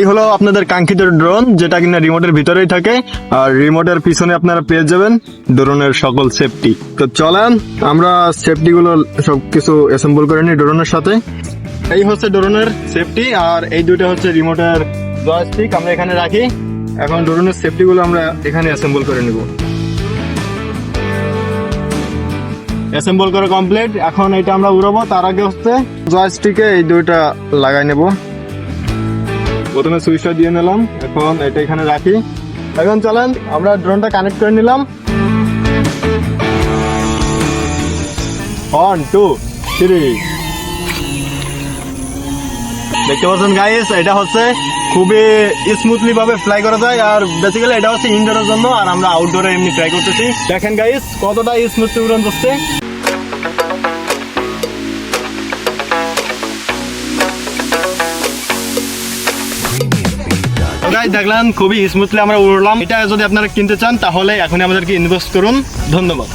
এই হলো আপনাদের কাঙ্ক্ষিত ড্রোন, যেটা কিনা রিমোটের ভিতরেই থাকে, আর রিমোটের পিছনে আপনারা পেয়ে যাবেন ড্রোনের সকল সেফটি। তো চলেন আমরা সেফটি গুলো সবকিছু অ্যাসেম্বল করে নিই ড্রোনের সাথে। এই হচ্ছে ড্রোনের সেফটি, আর এই দুটো হচ্ছে রিমোটের জয়স্টিক আমরা এখানে রাখি। এখন ড্রোনের সেফটি গুলো আমরা এখানে অ্যাসেম্বল করে নিব। অ্যাসেম্বল করে কমপ্লিট। এখন এটা আমরা উড়াবো, তার আগে হচ্ছে জয়স্টিকে এই দুইটা লাগাই নেব। প্রথমে সুইচটা দিয়ে নিলাম, এখন এটা এখানে রাখি। এখন চলেন আমরা ড্রোনটা কানেক্ট করে নিলাম। 1 2 3। দেখতে পাচ্ছেন গাইস, এটা হচ্ছে খুবই স্মুথলি ভাবে ফ্লাই করা যায়, আর বেসিক্যালি এটা হচ্ছে ইনডোরের জন্য, আর আমরা আউটডোরে এমনি ফ্লাই করতেছি। দেখেন গাইস কতটা স্মুথলি উড়ান যাচ্ছে। দেখলেন খুবই স্মুথলি আমরা উড়লাম। এটা যদি আপনারা কিনতে চান তাহলে এখনই আমাদেরকে ইনভেস্ট করুন। ধন্যবাদ।